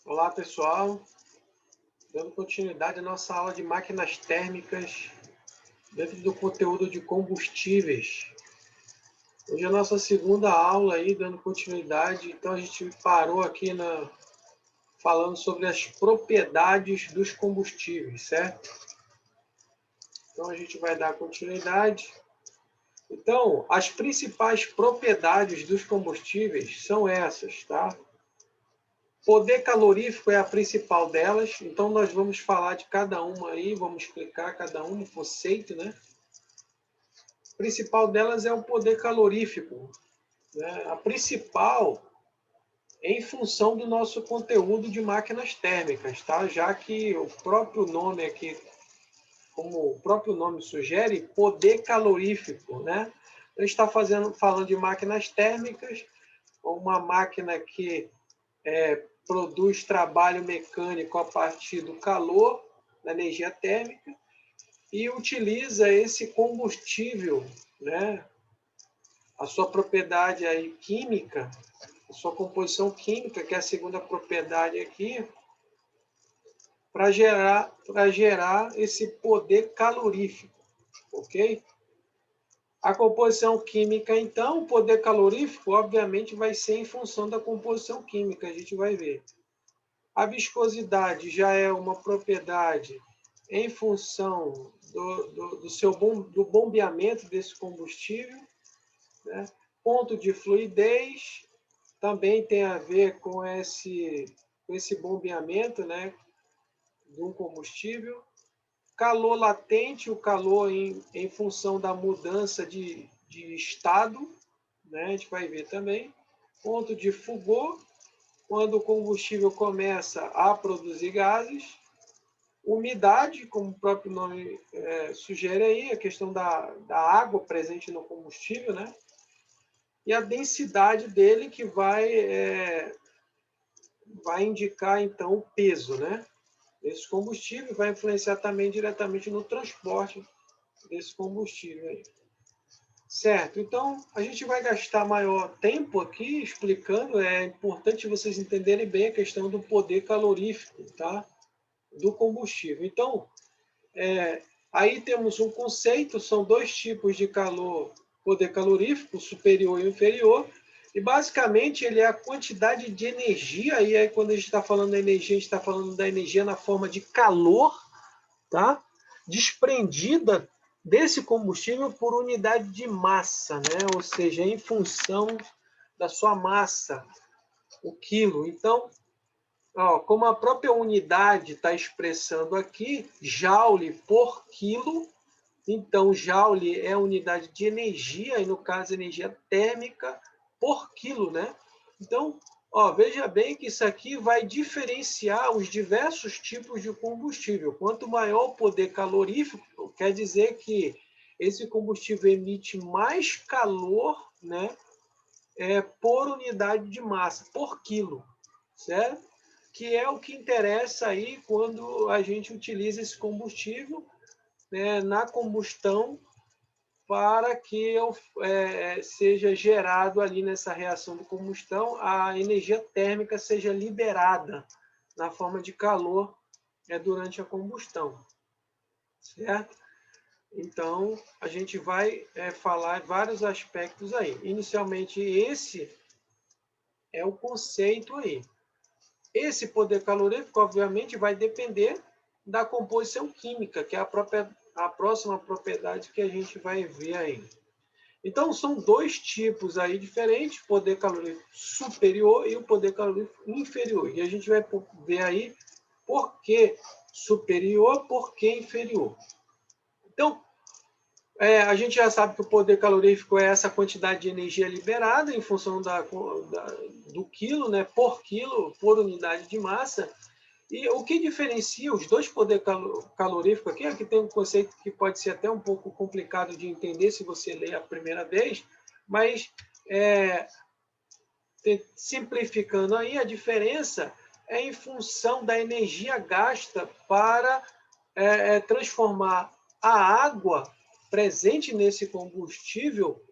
Olá, pessoal. Dando continuidade à nossa aula de máquinas térmicas dentro do conteúdo de combustíveis. Hoje é a nossa segunda aula aí, dando continuidade. Então, a gente parou aqui falando sobre as propriedades dos combustíveis, certo? Então, a gente vai dar continuidade. Então, as principais propriedades dos combustíveis são essas, tá? Poder calorífico é a principal delas, então nós vamos falar de cada uma aí, vamos explicar cada um no conceito, né? A principal delas é o poder calorífico, né? A principal em função do nosso conteúdo de máquinas térmicas, tá? Já que o próprio nome aqui, como o próprio nome sugere, poder calorífico, né? A gente está falando de máquinas térmicas, uma máquina que produz trabalho mecânico a partir do calor, da energia térmica, e utiliza esse combustível, né, a sua propriedade aí química, a sua composição química, que é a segunda propriedade aqui, para gerar esse poder calorífico, ok? A composição química, então, o poder calorífico, obviamente, vai ser em função da composição química, a gente vai ver. A viscosidade já é uma propriedade em função do bombeamento desse combustível, né? Ponto de fluidez também tem a ver com esse bombeamento, né, de um combustível. Calor latente, o calor em função da mudança de estado, né, a gente vai ver também. Ponto de fulgor, quando o combustível começa a produzir gases. Umidade, como o próprio nome sugere aí, a questão da água presente no combustível, né? E a densidade dele que vai indicar, então, o peso, né? Esse combustível vai influenciar também diretamente no transporte desse combustível aí. Certo, então a gente vai gastar maior tempo aqui explicando, é importante vocês entenderem bem a questão do poder calorífico, tá? Do combustível. Então, aí temos um conceito, são dois tipos de calor, poder calorífico, superior e inferior, e basicamente ele é a quantidade de energia, e aí quando a gente está falando da energia, a gente está falando da energia na forma de calor, tá? Desprendida desse combustível por unidade de massa, né? Ou seja, em função da sua massa, o quilo. Então, ó, como a própria unidade está expressando aqui, joule por quilo, então joule é a unidade de energia, e no caso energia térmica por quilo, né? Então, ó, veja bem que isso aqui vai diferenciar os diversos tipos de combustível. Quanto maior o poder calorífico, quer dizer que esse combustível emite mais calor, né, por unidade de massa, por quilo, certo? Que é o que interessa aí quando a gente utiliza esse combustível, né, na combustão para que seja gerado ali nessa reação de combustão, a energia térmica seja liberada na forma de calor durante a combustão, certo? Então, a gente vai falar vários aspectos aí. Inicialmente, esse é o conceito aí. Esse poder calorífico, obviamente, vai depender da composição química, que é a próxima propriedade que a gente vai ver aí. Então, são dois tipos aí diferentes, poder calorífico superior e o poder calorífico inferior. E a gente vai ver aí por que superior, por que inferior. Então, a gente já sabe que o poder calorífico é essa quantidade de energia liberada em função do quilo, né, por quilo, por unidade de massa. E o que diferencia os dois poderes caloríficos aqui tem um conceito que pode ser até um pouco complicado de entender se você ler a primeira vez, mas simplificando aí, a diferença é em função da energia gasta para transformar a água presente nesse combustível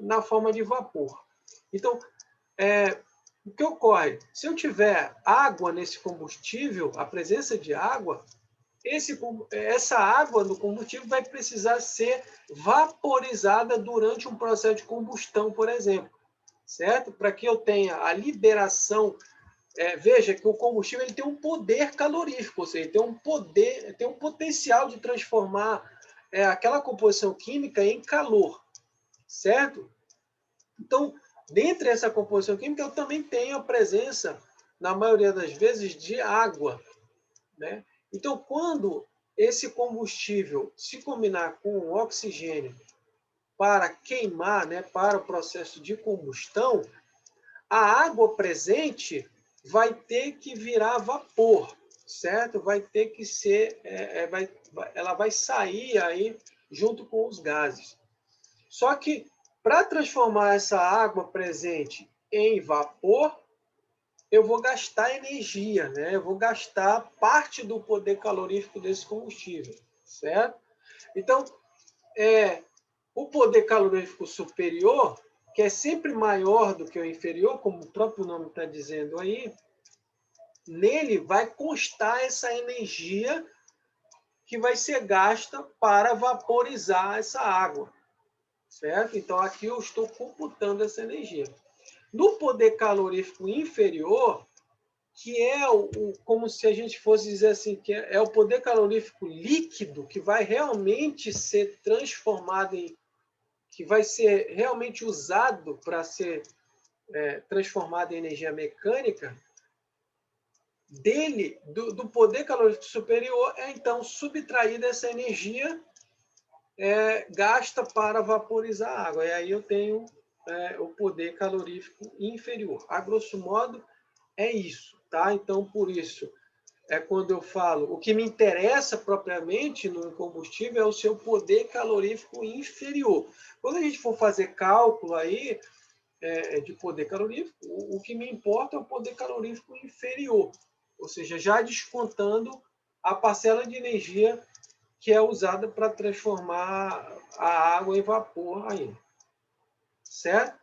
na forma de vapor. Então, o que ocorre? Se eu tiver água nesse combustível, a presença de água, essa água no combustível vai precisar ser vaporizada durante um processo de combustão, por exemplo, certo? Para que eu tenha a liberação. Veja que o combustível ele tem um poder calorífico, ou seja, tem um potencial de transformar aquela composição química em calor, certo? Então, dentre essa composição química, eu também tenho a presença, na maioria das vezes, de água, né? Então, quando esse combustível se combinar com o oxigênio para queimar, né, para o processo de combustão, a água presente vai ter que virar vapor, certo? Vai ter que ser, ela vai sair aí junto com os gases. Só que para transformar essa água presente em vapor, eu vou gastar energia, né? Eu vou gastar parte do poder calorífico desse combustível, certo? Então, o poder calorífico superior, que é sempre maior do que o inferior, como o próprio nome está dizendo aí, nele vai constar essa energia que vai ser gasta para vaporizar essa água, certo? Então, aqui eu estou computando essa energia. No poder calorífico inferior, que é como se a gente fosse dizer assim, que é o poder calorífico líquido, que vai realmente ser transformado que vai ser realmente usado para ser transformado em energia mecânica, do poder calórico superior, então subtraída essa energia gasta para vaporizar a água. E aí eu tenho o poder calorífico inferior. A grosso modo, é isso, tá? Então, por isso, quando eu falo, o que me interessa propriamente no combustível é o seu poder calorífico inferior. Quando a gente for fazer cálculo aí de poder calorífico, o que me importa é o poder calorífico inferior, ou seja, já descontando a parcela de energia que é usada para transformar a água em vapor aí. Certo?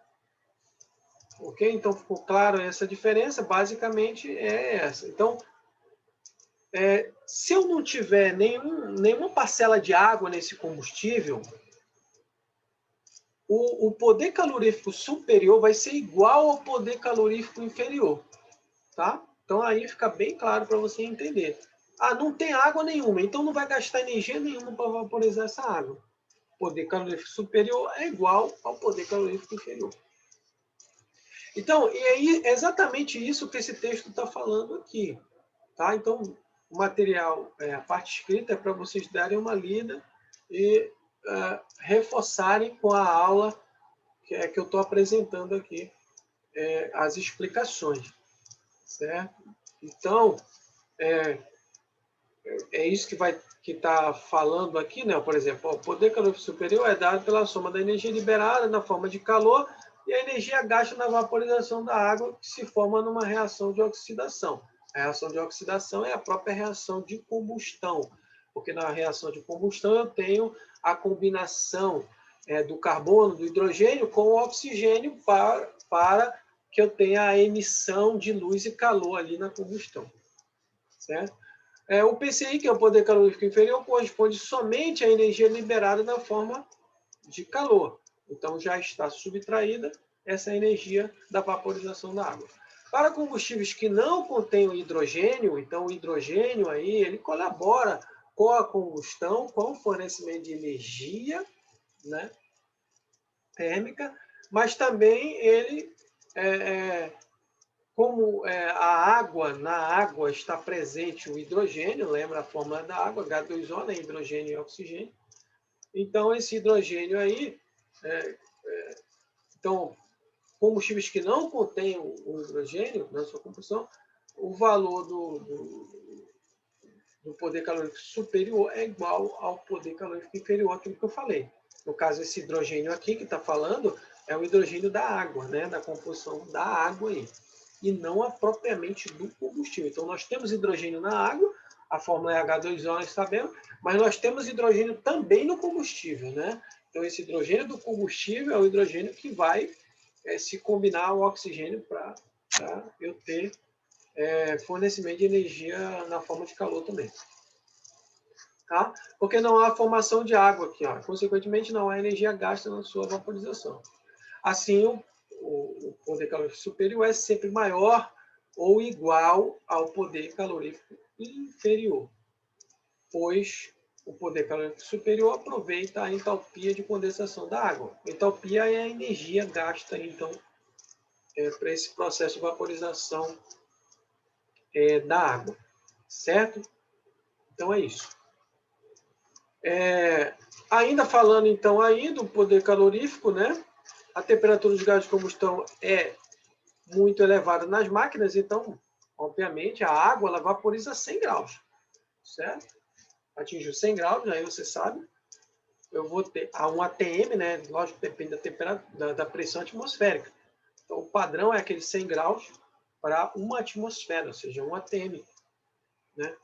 Ok? Então, ficou claro essa diferença? Basicamente é essa. Então, se eu não tiver nenhuma parcela de água nesse combustível, o poder calorífico superior vai ser igual ao poder calorífico inferior. Tá? Então, aí fica bem claro para você entender. Não tem água nenhuma, então não vai gastar energia nenhuma para vaporizar essa água. O poder calorífico superior é igual ao poder calorífico inferior. Então, e aí é exatamente isso que esse texto está falando aqui. Tá? Então, o material, a parte escrita, é para vocês darem uma lida e reforçarem com a aula que eu estou apresentando aqui, as explicações. Certo? Então, é isso que está falando aqui, né? Por exemplo, o poder calórico superior é dado pela soma da energia liberada na forma de calor e a energia gasta na vaporização da água que se forma numa reação de oxidação. A reação de oxidação é a própria reação de combustão, porque na reação de combustão eu tenho a combinação do carbono, do hidrogênio com o oxigênio para que eu tenha a emissão de luz e calor ali na combustão. Certo? O PCI, que é o poder calorífico inferior, corresponde somente à energia liberada na forma de calor. Então, já está subtraída essa energia da vaporização da água. Para combustíveis que não contêm hidrogênio, então o hidrogênio aí, ele colabora com a combustão, com o fornecimento de energia, né, térmica, mas também ele como na água está presente o hidrogênio, lembra a fórmula da água, H2O, né, hidrogênio e oxigênio. Então, esse hidrogênio aí, então, combustíveis que não contêm o hidrogênio na sua combustão, o valor do poder calórico superior é igual ao poder calórico inferior, aquilo que eu falei. No caso, esse hidrogênio aqui que está falando é o hidrogênio da água, né, da composição da água aí, e não a propriamente do combustível. Então, nós temos hidrogênio na água, a fórmula é H2O, nós sabemos, mas nós temos hidrogênio também no combustível, né? Então, esse hidrogênio do combustível é o hidrogênio que vai se combinar ao oxigênio para para eu ter fornecimento de energia na forma de calor também. Tá? Porque não há formação de água aqui, ó. Consequentemente, não há energia gasta na sua vaporização. Assim, o poder calorífico superior é sempre maior ou igual ao poder calorífico inferior, pois o poder calórico superior aproveita a entalpia de condensação da água. Entalpia é a energia gasta, então, para esse processo de vaporização da água, certo? Então, é isso. Ainda falando, então, aí do poder calorífico, né? A temperatura dos gases de combustão é muito elevada nas máquinas, então, obviamente, a água ela vaporiza 100 graus, certo? Atingiu 100 graus, aí você sabe, eu vou ter um ATM, né? Lógico, depende da temperatura, da pressão atmosférica. Então, o padrão é aquele 100 graus para uma atmosfera, ou seja, um ATM, né?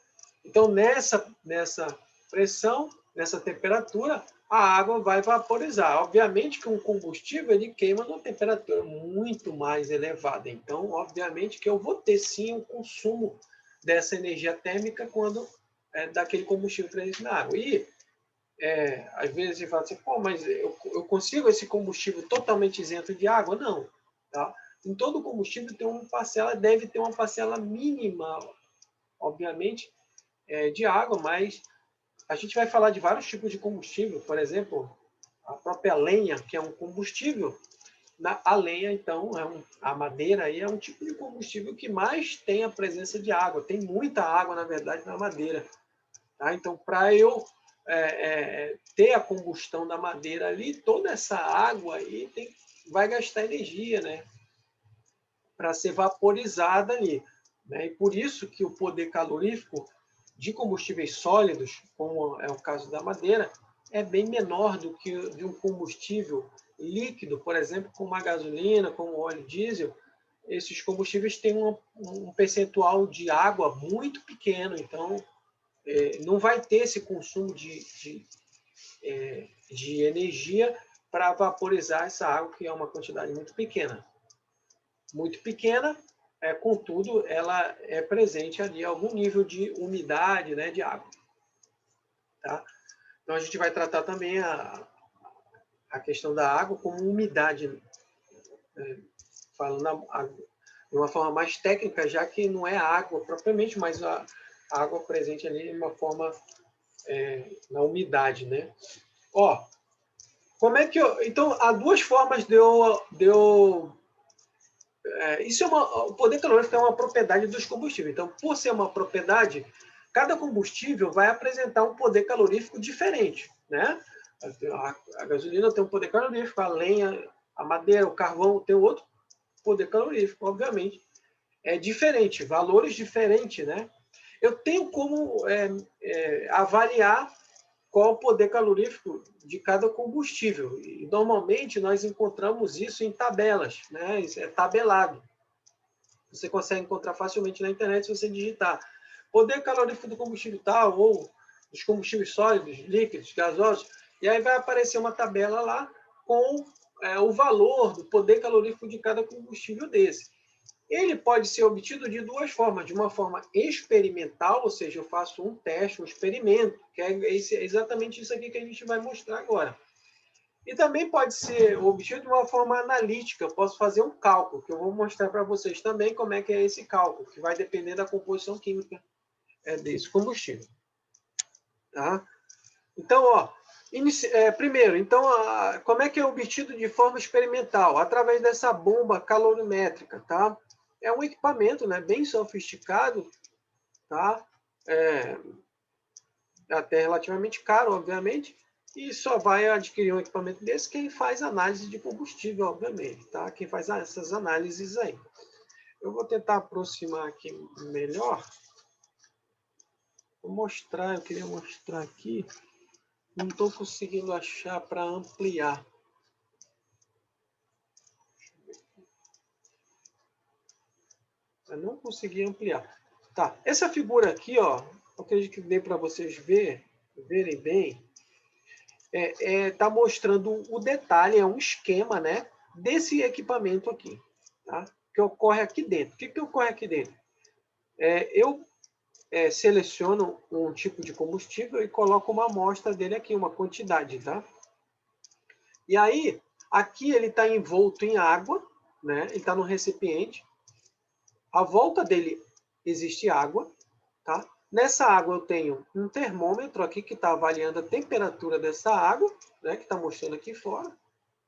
Então, nessa pressão, nessa temperatura, a água vai vaporizar. Obviamente que um combustível ele queima numa temperatura muito mais elevada. Então, obviamente que eu vou ter sim um consumo dessa energia térmica quando daquele combustível presente na água. E às vezes você fala assim, pô, mas eu consigo esse combustível totalmente isento de água? Não. Tá? Em todo combustível tem uma parcela, deve ter uma parcela mínima, obviamente, de água, mas a gente vai falar de vários tipos de combustível, por exemplo, a própria lenha, que é um combustível. A lenha, então, a madeira aí é um tipo de combustível que mais tem a presença de água. Tem muita água, na verdade, na madeira. Tá? Então, para eu ter a combustão da madeira ali, toda essa água aí vai gastar energia, né? Para ser vaporizada ali. Né? E por isso que o poder calorífico de combustíveis sólidos, como é o caso da madeira, é bem menor do que de um combustível líquido, por exemplo, como a gasolina, como o óleo diesel. Esses combustíveis têm um percentual de água muito pequeno, então não vai ter esse consumo de energia para vaporizar essa água, que é uma quantidade muito pequena. Muito pequena, contudo, ela é presente ali algum nível de umidade, né, de água. Tá? Então, a gente vai tratar também a questão da água como umidade, falando de uma forma mais técnica, já que não é água propriamente, mas a água presente ali de uma forma na umidade, né? Ó, como é que então, há duas formas de eu isso o poder calórico é uma propriedade dos combustíveis. Então, por ser uma propriedade, cada combustível vai apresentar um poder calorífico diferente, né? A gasolina tem um poder calorífico, a lenha, a madeira, o carvão tem outro poder calorífico, obviamente. É diferente, valores diferentes, né? Eu tenho como avaliar qual o poder calorífico de cada combustível. E, normalmente, nós encontramos isso em tabelas, né? Isso é tabelado. Você consegue encontrar facilmente na internet se você digitar poder calorífico do combustível tal, ou dos combustíveis sólidos, líquidos, gasosos, e aí vai aparecer uma tabela lá com o valor do poder calorífico de cada combustível desse. Ele pode ser obtido de duas formas. De uma forma experimental, ou seja, eu faço um teste, um experimento, que é exatamente isso aqui que a gente vai mostrar agora. E também pode ser obtido de uma forma analítica. Eu posso fazer um cálculo, que eu vou mostrar para vocês também como é que é esse cálculo, que vai depender da composição química desse combustível. Tá? Então, primeiro, então, como é que é obtido de forma experimental? Através dessa bomba calorimétrica, tá? É um equipamento, né, bem sofisticado, tá? Até relativamente caro, obviamente, e só vai adquirir um equipamento desse quem faz análise de combustível, obviamente, tá? Quem faz essas análises aí. Eu vou tentar aproximar aqui melhor. Eu queria mostrar aqui. Não estou conseguindo achar para ampliar. Eu não consegui ampliar. Tá, essa figura aqui, ó, eu acredito que dê para vocês verem bem. Tá mostrando o detalhe, é um esquema, né, desse equipamento aqui, tá? que ocorre aqui dentro. O que ocorre aqui dentro? Eu seleciono um tipo de combustível e coloco uma amostra dele aqui, uma quantidade, tá? E aí, aqui ele está envolto em água, né? Ele está no recipiente. À volta dele existe água, tá? Nessa água eu tenho um termômetro aqui que está avaliando a temperatura dessa água, né? Que está mostrando aqui fora.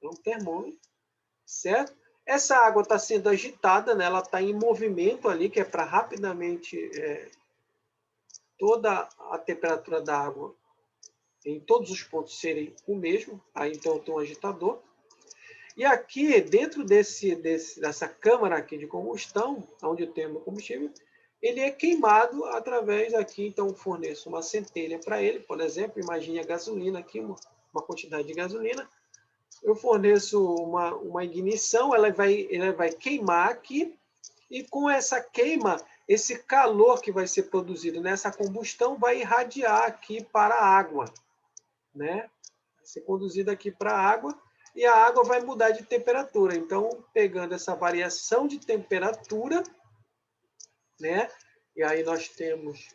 É um termômetro, certo? Essa água está sendo agitada, né? Ela está em movimento ali, que é para rapidamente toda a temperatura da água em todos os pontos serem o mesmo. Aí então eu tenho um agitador. E aqui, dentro dessa câmara aqui de combustão, onde eu tenho meu combustível, ele é queimado através aqui, então eu forneço uma centelha para ele, por exemplo, imagine a gasolina aqui, uma quantidade de gasolina. Eu forneço uma ignição, ela vai queimar aqui, e com essa queima, esse calor que vai ser produzido nessa combustão vai irradiar aqui para a água, né? Vai ser conduzido aqui para a água, e a água vai mudar de temperatura. Então, pegando essa variação de temperatura, né? E aí nós temos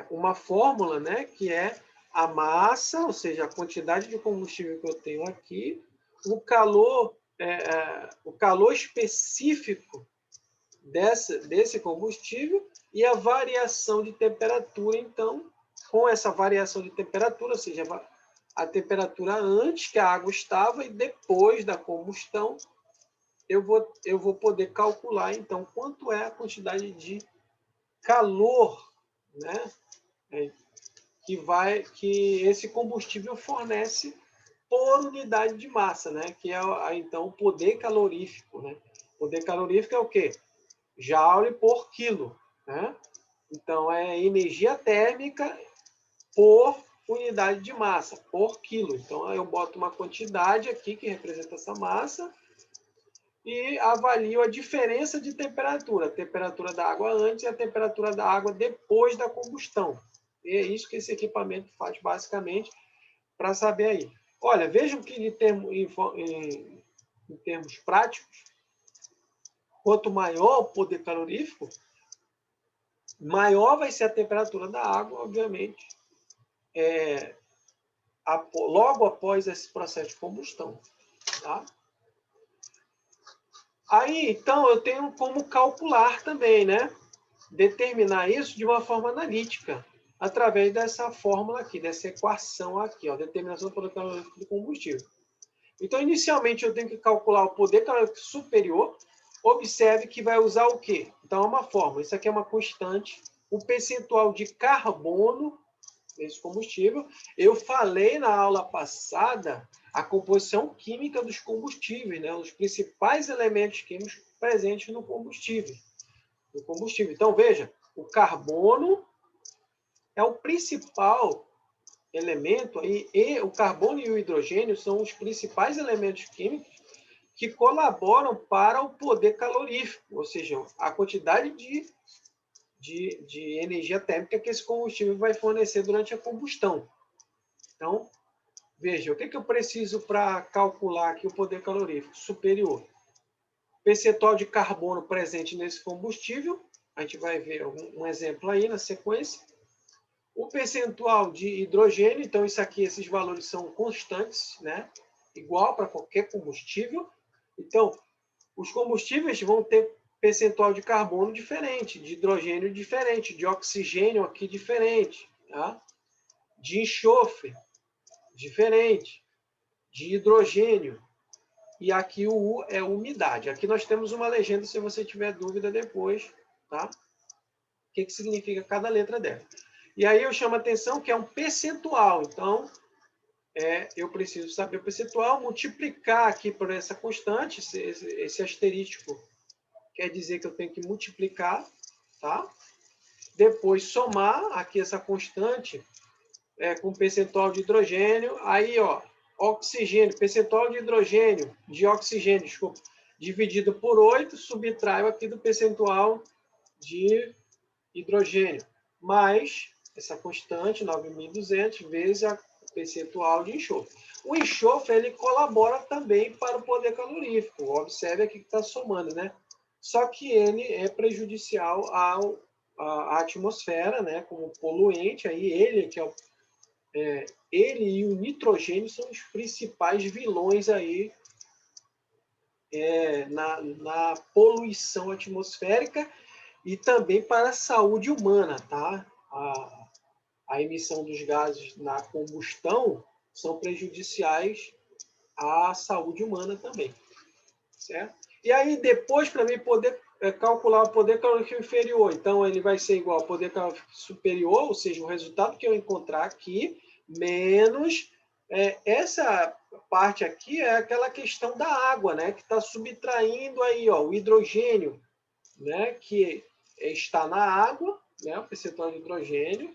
uma fórmula, né? Que é a massa, ou seja, a quantidade de combustível que eu tenho aqui, o calor específico desse combustível e a variação de temperatura. Então, com essa variação de temperatura, ou seja, a temperatura antes que a água estava e depois da combustão, eu vou poder calcular, então, quanto é a quantidade de calor, né, que esse combustível fornece por unidade de massa, né, que é, então, o poder calorífico. Né? O poder calorífico é o quê? Joule por quilo. Né? Então, é energia térmica por unidade de massa, por quilo. Então, eu boto uma quantidade aqui que representa essa massa e avalio a diferença de temperatura, a temperatura da água antes e a temperatura da água depois da combustão. E é isso que esse equipamento faz, basicamente, para saber aí. Olha, vejam que em termos práticos, quanto maior o poder calorífico, maior vai ser a temperatura da água, obviamente, logo após esse processo de combustão. Tá? Aí, então, eu tenho como calcular também, né? Determinar isso de uma forma analítica, através dessa fórmula aqui, dessa equação aqui, ó, determinação do poder calórico do combustível. Então, inicialmente, eu tenho que calcular o poder calórico superior. Observe que vai usar o quê? Então, é uma fórmula. Isso aqui é uma constante. O percentual de carbono desse combustível. Eu falei na aula passada a composição química dos combustíveis, né? Os principais elementos químicos presentes no combustível. Então, veja, o carbono é o principal elemento, e o carbono e o hidrogênio são os principais elementos químicos que colaboram para o poder calorífico, ou seja, a quantidade de energia térmica que esse combustível vai fornecer durante a combustão. Então, veja, o que eu preciso para calcular aqui o poder calorífico superior? Percentual de carbono presente nesse combustível, a gente vai ver um exemplo aí na sequência. O percentual de hidrogênio, então isso aqui, esses valores são constantes, né? Igual para qualquer combustível. Então, os combustíveis vão ter percentual de carbono diferente, de hidrogênio diferente, de oxigênio aqui diferente, tá? De enxofre diferente, de hidrogênio. E aqui o U é umidade. Aqui nós temos uma legenda, se você tiver dúvida depois, tá? O que significa cada letra dela. E aí eu chamo a atenção que é um percentual. Então, eu preciso saber o percentual, multiplicar aqui por essa constante, esse asterístico quer dizer que eu tenho que multiplicar, tá? Depois somar aqui essa constante com percentual de hidrogênio. Aí, ó, oxigênio, percentual de hidrogênio, de oxigênio, desculpa, dividido por 8, subtraio aqui do percentual de hidrogênio, mais essa constante, 9.200, vezes a percentual de enxofre. O enxofre, ele colabora também para o poder calorífico. Observe aqui que está somando, né? só que ele é prejudicial à atmosfera, né, como poluente. Aí ele e o nitrogênio são os principais vilões aí na poluição atmosférica e também para a saúde humana, tá? A emissão dos gases na combustão são prejudiciais à saúde humana também, certo? E aí depois, para mim poder calcular o poder calorífico inferior, então ele vai ser igual ao poder calorífico superior, ou seja, o resultado que eu encontrar aqui, menos essa parte aqui é aquela questão da água, né, que está subtraindo aí, ó, o hidrogênio, né, que está na água, né, o percentual de hidrogênio,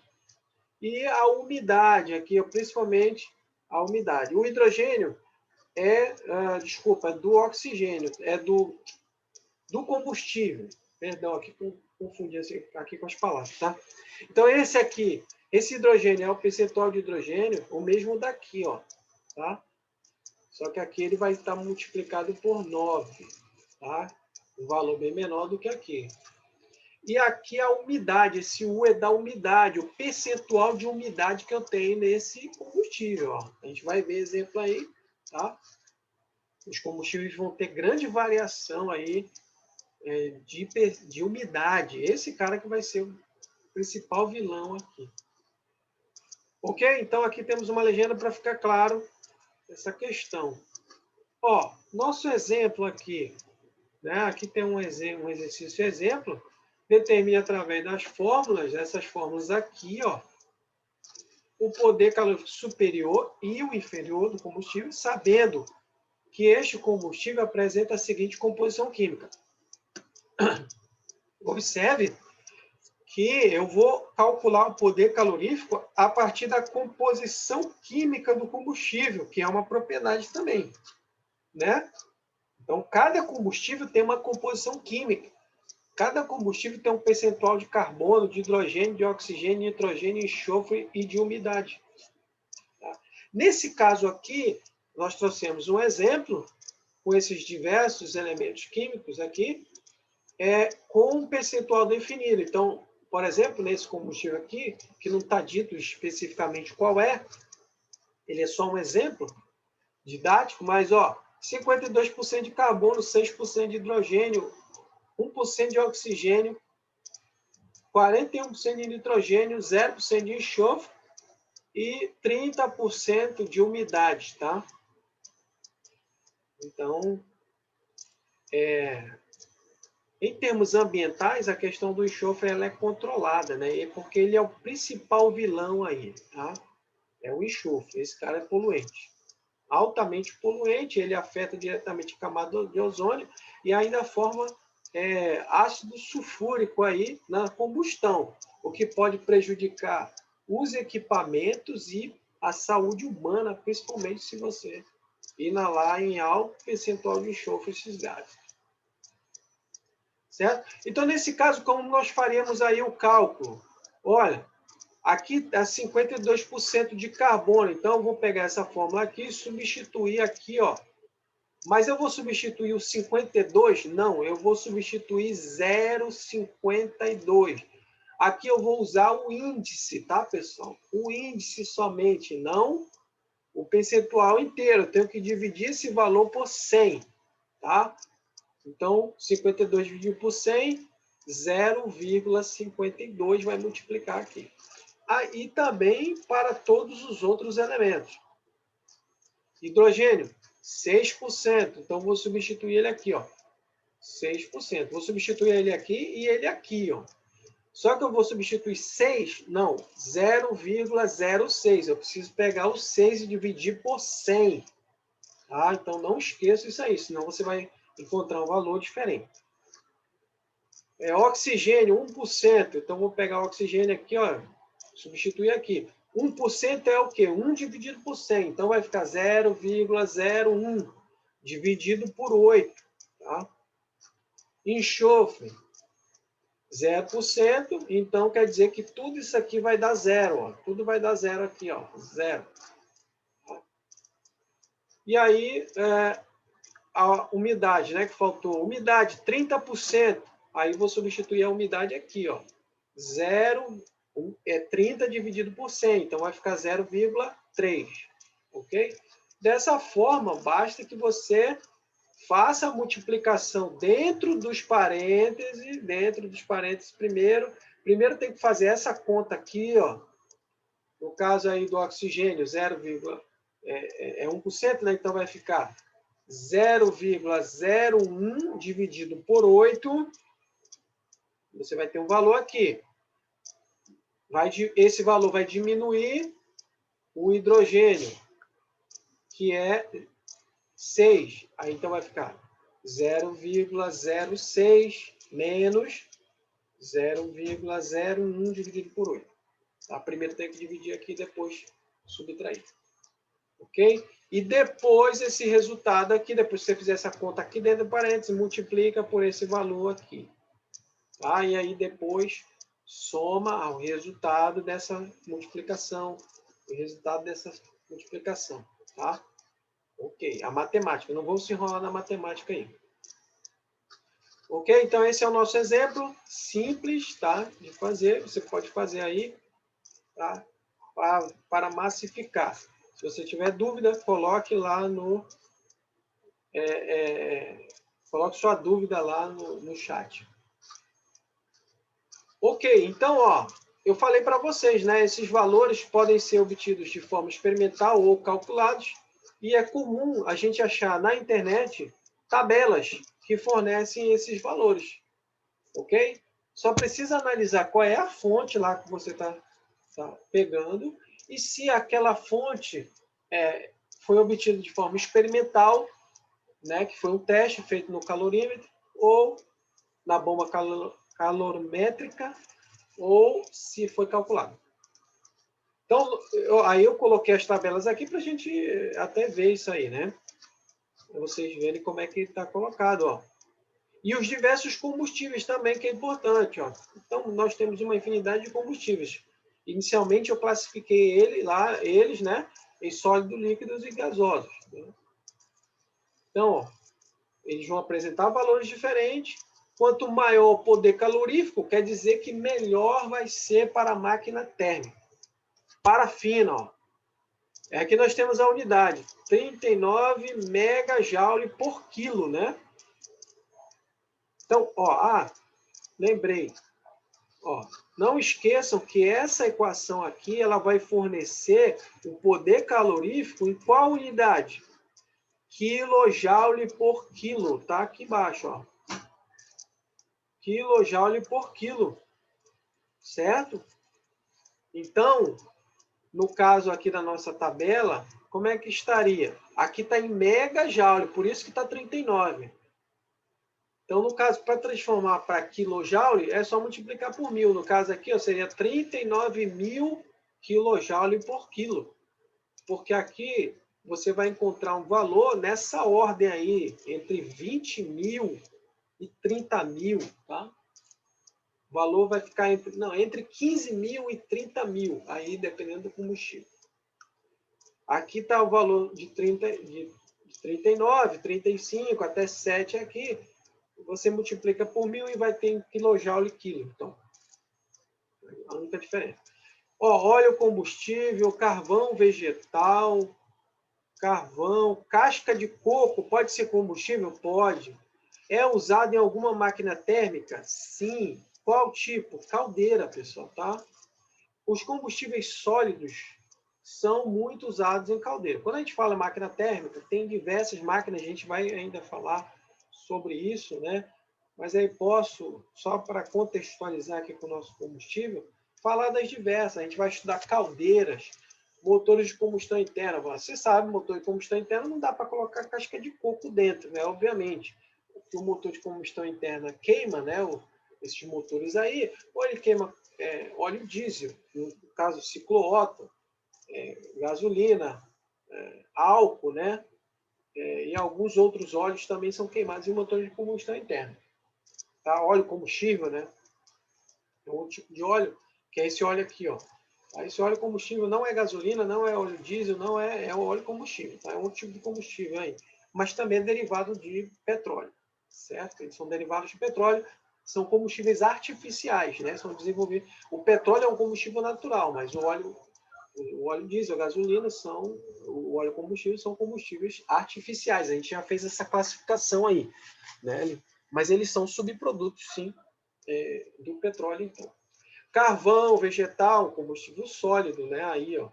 e a umidade aqui, principalmente a umidade. O hidrogênio do oxigênio, do combustível. Perdão, aqui confundi aqui com as palavras, tá? Então, esse hidrogênio é o percentual de hidrogênio, o mesmo daqui, ó, tá? Só que aqui ele vai estar multiplicado por 9, tá? Um valor bem menor do que aqui. E aqui a umidade, esse U é da umidade, o percentual de umidade que eu tenho nesse combustível, ó. A gente vai ver exemplo aí, tá? Os combustíveis vão ter grande variação aí de umidade. Esse cara que vai ser o principal vilão aqui. Ok? Então, aqui temos uma legenda para ficar claro essa questão. Ó, nosso exemplo aqui, né? Aqui tem um exercício exemplo. Determine através das fórmulas, essas fórmulas aqui, ó, o poder calórico superior e o inferior do combustível, sabendo que este combustível apresenta a seguinte composição química. Observe que eu vou calcular o poder calorífico a partir da composição química do combustível, que é uma propriedade também, né? Então, cada combustível tem uma composição química. Cada combustível tem um percentual de carbono, de hidrogênio, de oxigênio, nitrogênio, enxofre e de umidade. Tá? Nesse caso aqui, nós trouxemos um exemplo com esses diversos elementos químicos aqui, com um percentual definido. Então, por exemplo, nesse combustível aqui, que não está dito especificamente qual é, ele é só um exemplo didático, mas, ó, 52% de carbono, 6% de hidrogênio, 1% de oxigênio, 41% de nitrogênio, 0% de enxofre e 30% de umidade, tá? Então, em termos ambientais, a questão do enxofre ela é controlada, né? Porque ele é o principal vilão aí, tá? É o enxofre. Esse cara é poluente. Altamente poluente, ele afeta diretamente a camada de ozônio e ainda forma ácido sulfúrico aí na combustão, o que pode prejudicar os equipamentos e a saúde humana, principalmente se você inalar em alto percentual de enxofre esses gases. Certo? Então, nesse caso, como nós faríamos aí o cálculo? Olha, aqui está 52% de carbono, então eu vou pegar essa fórmula aqui e substituir aqui, ó. Mas eu vou substituir o 52? Não, eu vou substituir 0,52. Aqui eu vou usar o índice, tá, pessoal? O índice somente, não o percentual inteiro. Eu tenho que dividir esse valor por 100, tá? Então, 52 dividido por 100, 0,52 vai multiplicar aqui. E também para todos os outros elementos. Hidrogênio, 6%. Então, vou substituir ele aqui, ó. 6%. Vou substituir ele aqui e ele aqui, ó. Só que eu vou substituir 6? Não, 0,06. Eu preciso pegar o 6 e dividir por 100. Tá? Então, não esqueça isso aí, senão você vai encontrar um valor diferente. Oxigênio, 1%. Então, vou pegar o oxigênio aqui, ó, substituir aqui. 1% é o quê? 1 dividido por 100. Então, vai ficar 0,01 dividido por 8. Tá? Enxofre, 0%. Então, quer dizer que tudo isso aqui vai dar zero. Ó. Tudo vai dar zero aqui, ó, zero. Tá? E aí, a umidade, né, que faltou. Umidade, 30%. Aí vou substituir a umidade aqui, ó. 30 dividido por 100, então vai ficar 0,3, ok? Dessa forma, basta que você faça a multiplicação dentro dos parênteses primeiro. Primeiro tem que fazer essa conta aqui, ó. No caso aí do oxigênio, 1%, né? Então vai ficar 0,01 dividido por 8. Você vai ter um valor aqui. Esse valor vai diminuir o hidrogênio, que é 6. Aí então vai ficar 0,06 menos 0,01 dividido por 8. Tá? Primeiro tem que dividir aqui, depois subtrair. Ok? E depois esse resultado aqui, depois que você fizer essa conta aqui dentro do parênteses, multiplica por esse valor aqui. Tá? E aí depois soma o resultado dessa multiplicação. O resultado dessa multiplicação. Tá? Ok, a matemática. Não vamos se enrolar na matemática aí. Ok? Então esse é o nosso exemplo simples, tá? De fazer. Você pode fazer aí, tá? Para massificar. Se você tiver dúvida, coloque lá no... coloque sua dúvida lá no chat. Ok, então, ó, eu falei para vocês, né? Esses valores podem ser obtidos de forma experimental ou calculados, e é comum a gente achar na internet tabelas que fornecem esses valores, ok? Só precisa analisar qual é a fonte lá que você está pegando, e se aquela fonte foi obtida de forma experimental, né, que foi um teste feito no calorímetro, ou na bomba calorimétrica, ou se foi calculado. Então, aí eu coloquei as tabelas aqui para a gente até ver isso aí, né? Para vocês verem como é que está colocado, ó. E os diversos combustíveis também, que é importante, ó. Então, nós temos uma infinidade de combustíveis. Inicialmente, eu classifiquei eles, né, em sólidos, líquidos e gasosos. Né? Então, ó, eles vão apresentar valores diferentes. Quanto maior o poder calorífico, quer dizer que melhor vai ser para a máquina térmica. Parafina, ó. Aqui nós temos a unidade, 39 megajoule por quilo, né? Então, ó, lembrei. Ó, não esqueçam que essa equação aqui ela vai fornecer o poder calorífico em qual unidade? Quilojoule por quilo, tá aqui embaixo, ó. Quilojoule por quilo, certo? Então, no caso aqui da nossa tabela, como é que estaria? Aqui está em megajoule, por isso que está 39. Então, no caso, para transformar para quilojoule, é só multiplicar por 1000. No caso aqui, ó, seria 39.000 quilojoule por quilo. Porque aqui você vai encontrar um valor nessa ordem aí, entre 20.000 e 30.000, tá? O valor vai ficar entre 15.000 e 30.000, aí dependendo do combustível. Aqui está o valor de 39, 35, até 7 aqui. Você multiplica por 1000 e vai ter em quilojoule quilo. Então, a única diferença. Ó, óleo combustível, carvão vegetal, carvão, casca de coco, pode ser combustível? Pode. É usado em alguma máquina térmica? Sim. Qual tipo? Caldeira, pessoal, tá? Os combustíveis sólidos são muito usados em caldeira. Quando a gente fala máquina térmica, tem diversas máquinas, a gente vai ainda falar sobre isso, né? Mas aí posso, só para contextualizar aqui com o nosso combustível, falar das diversas. A gente vai estudar caldeiras, motores de combustão interna. Você sabe, motor de combustão interna não dá para colocar casca de coco dentro, né? Obviamente. Porque o motor de combustão interna queima, né? Esses motores aí, ou ele queima óleo diesel, no caso ciclo-Otto, gasolina, álcool, né? E alguns outros óleos também são queimados em motores de combustão interna. Tá? Óleo combustível, né? É um tipo de óleo, que é esse óleo aqui, ó. Esse óleo combustível não é gasolina, não é óleo diesel, não é óleo combustível, tá? É um tipo de combustível aí. mas também é derivado de petróleo, certo? Eles são derivados de petróleo, são combustíveis artificiais, né? São desenvolvidos. O petróleo é um combustível natural, mas o óleo diesel, a gasolina o óleo combustível são combustíveis artificiais. A gente já fez essa classificação aí, né? Mas eles são subprodutos, sim, do petróleo, então. Carvão vegetal, combustível sólido, né? Aí, ó.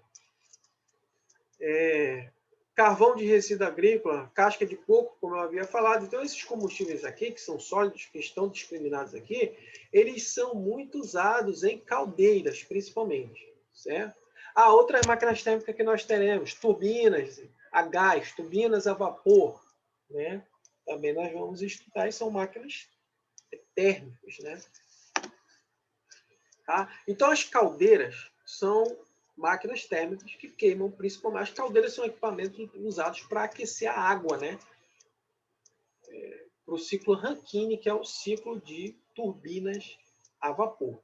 Carvão de resíduo agrícola, casca de coco, como eu havia falado. Então, esses combustíveis aqui, que são sólidos, que estão discriminados aqui, eles são muito usados em caldeiras, principalmente, certo? Outras máquinas térmicas que nós teremos, turbinas a gás, turbinas a vapor, né? Também nós vamos estudar, e são máquinas térmicas, né? Tá? Então, as caldeiras são máquinas térmicas que queimam principalmente. As caldeiras são equipamentos usados para aquecer a água, né? Para o ciclo Rankine, que é o ciclo de turbinas a vapor.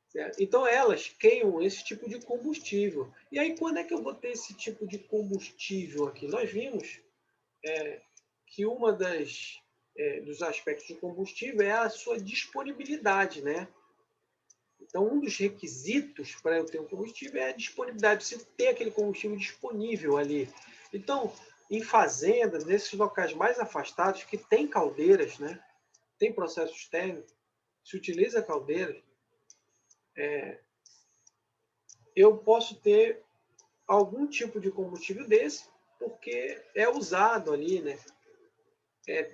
Certo? Então, elas queimam esse tipo de combustível. E aí, quando é que eu vou ter esse tipo de combustível aqui? Nós vimos que uma dos aspectos de combustível é a sua disponibilidade, né? Então, um dos requisitos para eu ter um combustível é a disponibilidade, você ter aquele combustível disponível ali. Então, em fazendas, nesses locais mais afastados, que tem caldeiras, né? Tem processos térmicos, se utiliza caldeiras, eu posso ter algum tipo de combustível desse, porque é usado ali, né?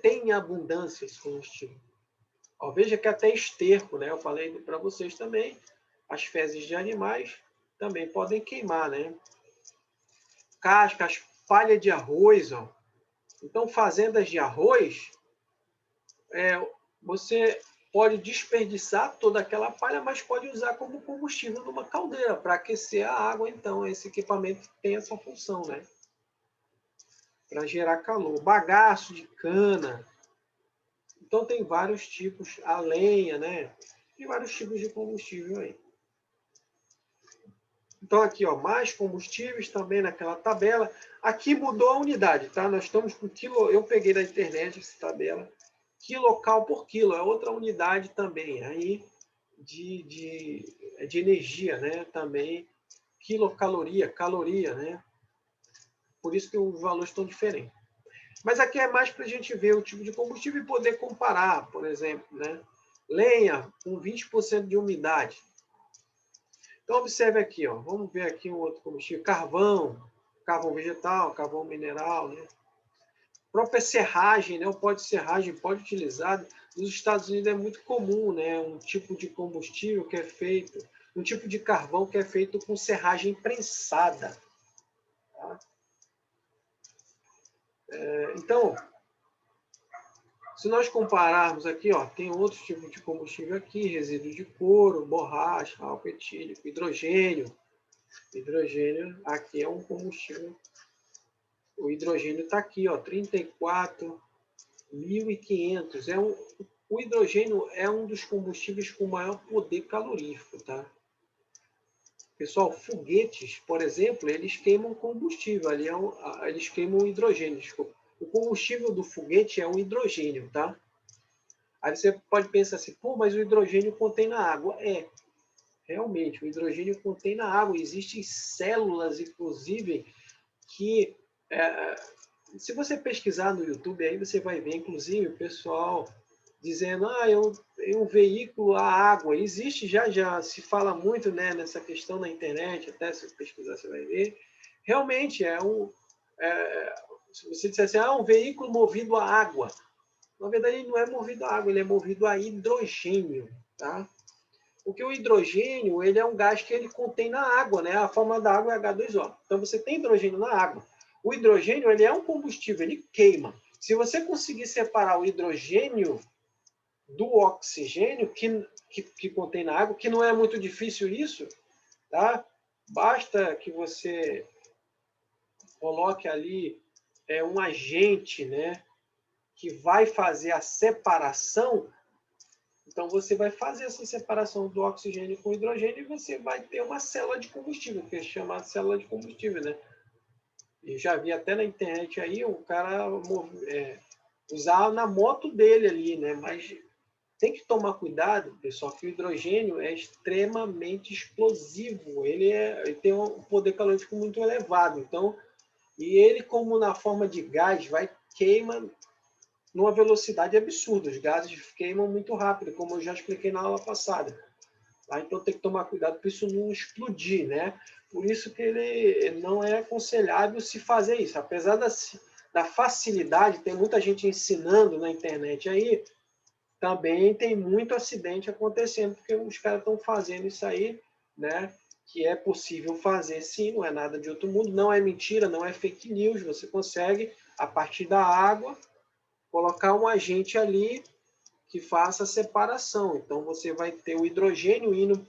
Tem abundância esse combustível. Ó, veja que até esterco, né? Eu falei para vocês também, as fezes de animais também podem queimar, né? Cascas, palha de arroz, ó. Então, fazendas de arroz, você pode desperdiçar toda aquela palha, mas pode usar como combustível numa caldeira para aquecer a água. Então, esse equipamento tem essa função, né? Para gerar calor. Bagaço de cana. Então, tem vários tipos, a lenha, né? Tem vários tipos de combustível aí. Então, aqui, ó, mais combustíveis também naquela tabela. Aqui mudou a unidade, tá? Nós estamos com quilo. Eu peguei da internet essa tabela. Quilocal por quilo, é outra unidade também aí de energia, né? Também quilocaloria, caloria, né? Por isso que os valores estão diferentes. Mas aqui é mais para a gente ver o tipo de combustível e poder comparar, por exemplo, né? Lenha com 20% de umidade. Então, observe aqui, ó. Vamos ver aqui um outro combustível. Carvão, carvão vegetal, carvão mineral, né? Própria serragem, né? O pó de serragem pode utilizado. Nos Estados Unidos é muito comum, né? Um tipo de combustível que é feito, um tipo de carvão que é feito com serragem prensada. Tá? Então, se nós compararmos aqui, ó, tem outros tipos de combustível aqui, resíduo de couro, borracha, álcool etílico, hidrogênio. Hidrogênio aqui é um combustível. O hidrogênio está aqui, ó, 34.500. O hidrogênio é um dos combustíveis com maior poder calorífico, tá? Pessoal, foguetes, por exemplo, eles queimam combustível, ali eles queimam hidrogênio, desculpa. O combustível do foguete é o hidrogênio, tá? Aí você pode pensar assim, pô, mas o hidrogênio contém na água. Realmente, o hidrogênio contém na água. Existem células, inclusive, que se você pesquisar no YouTube, aí você vai ver, inclusive, o pessoal dizendo, um veículo a água. Existe, já se fala muito, né, nessa questão na internet, até se pesquisar você vai ver. Realmente, se você disser assim, um veículo movido a água. Na verdade, ele não é movido a água, ele é movido a hidrogênio, tá? Porque o hidrogênio, ele é um gás que ele contém na água, né? A fórmula da água é H2O. Então, você tem hidrogênio na água. O hidrogênio, ele é um combustível, ele queima. Se você conseguir separar o hidrogênio do oxigênio que contém na água, que não é muito difícil isso, tá? Basta que você coloque ali um agente, né, que vai fazer a separação. Então, você vai fazer essa separação do oxigênio com o hidrogênio e você vai ter uma célula de combustível, que é chamada célula de combustível, né? Eu já vi até na internet aí o cara usar na moto dele ali, né? Mas tem que tomar cuidado, pessoal, que o hidrogênio é extremamente explosivo. Ele tem um poder calorífico muito elevado. Então, e ele, como na forma de gás, queima numa velocidade absurda. Os gases queimam muito rápido, como eu já expliquei na aula passada. Tá? Então tem que tomar cuidado para isso não explodir, né? Por isso que ele não é aconselhável se fazer isso. Apesar da facilidade, tem muita gente ensinando na internet aí, também tem muito acidente acontecendo, porque os caras estão fazendo isso aí, né? Que é possível fazer sim, não é nada de outro mundo, não é mentira, não é fake news, você consegue, a partir da água, colocar um agente ali que faça a separação. Então você vai ter o hidrogênio indo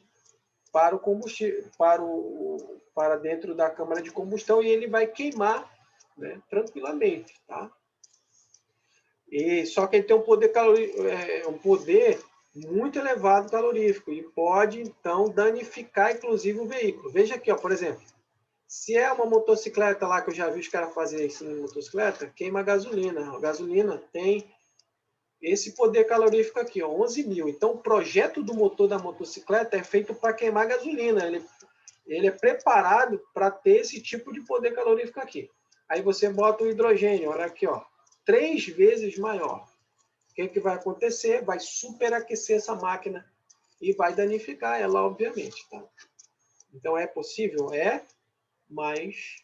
para o combustível, para dentro da câmara de combustão e ele vai queimar, né, tranquilamente, tá? E só que ele tem um poder muito elevado calorífico e pode então danificar inclusive o veículo. Veja aqui, ó, por exemplo, se é uma motocicleta lá que eu já vi os caras fazer isso em motocicleta, queima a gasolina. A gasolina tem esse poder calorífico aqui, ó, 11.000. Então, o projeto do motor da motocicleta é feito para queimar gasolina. Ele é preparado para ter esse tipo de poder calorífico aqui. Aí você bota o hidrogênio, olha aqui, ó, 3 vezes maior. O que vai acontecer? Vai superaquecer essa máquina e vai danificar ela, obviamente. Tá? Então, é possível? É, mas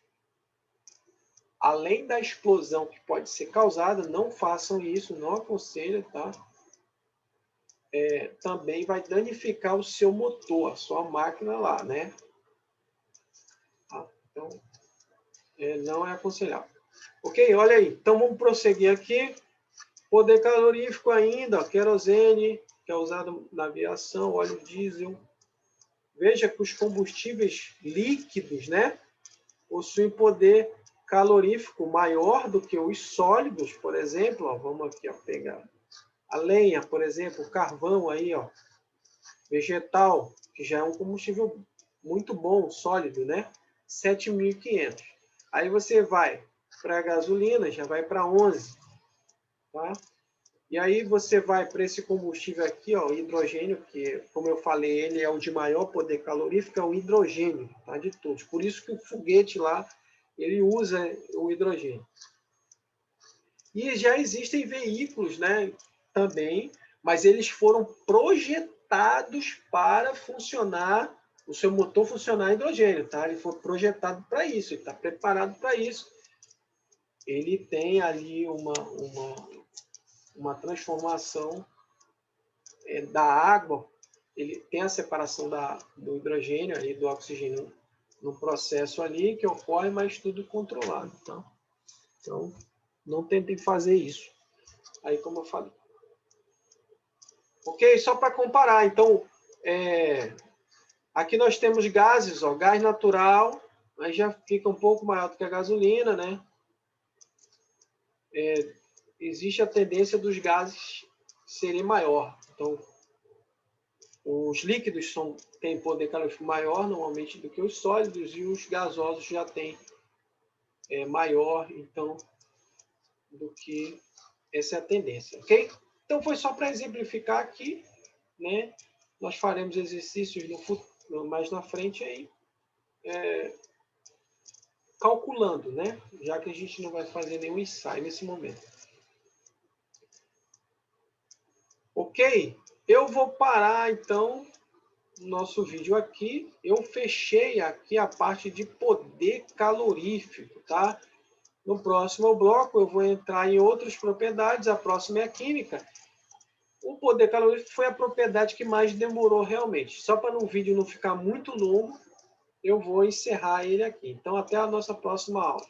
além da explosão que pode ser causada, não façam isso, não aconselho, tá? Também vai danificar o seu motor, a sua máquina lá, né? Tá? Então, não é aconselhável. Ok? Olha aí. Então, vamos prosseguir aqui. Poder calorífico ainda, ó, querosene, que é usado na aviação, óleo diesel. Veja que os combustíveis líquidos, né, possuem poder calorífico maior do que os sólidos, por exemplo. Ó, vamos aqui, ó, pegar a lenha, por exemplo, o carvão aí, ó, vegetal, que já é um combustível muito bom, sólido, né? 7.500. Aí você vai para a gasolina, já vai para 11, tá? E aí você vai para esse combustível aqui, ó, o hidrogênio, que, como eu falei, ele é o de maior poder calorífico, é o hidrogênio, tá? De todos. Por isso que o foguete lá, ele usa o hidrogênio. E já existem veículos, né, também, mas eles foram projetados para funcionar, o seu motor funcionar hidrogênio, tá? Ele foi projetado para isso, ele está preparado para isso. Ele tem ali uma transformação da água, ele tem a separação do hidrogênio ali, do oxigênio no processo ali que ocorre, mas tudo controlado, tá? Então, não tentem fazer isso. Aí, como eu falei. Ok? Só para comparar. Então, aqui nós temos gases, ó, gás natural, aí já fica um pouco maior do que a gasolina, né? Existe a tendência dos gases serem maior. Então, os líquidos têm poder calorífico maior, normalmente, do que os sólidos, e os gasosos já têm maior, então, do que essa é a tendência, ok? Então, foi só para exemplificar aqui, né? Nós faremos exercícios mais na frente aí, calculando, né? Já que a gente não vai fazer nenhum ensaio nesse momento. Ok? Eu vou parar, então, nosso vídeo aqui. Eu fechei aqui a parte de poder calorífico, tá? No próximo bloco, eu vou entrar em outras propriedades. A próxima é a química. O poder calorífico foi a propriedade que mais demorou realmente. Só para o vídeo não ficar muito longo, eu vou encerrar ele aqui. Então, até a nossa próxima aula.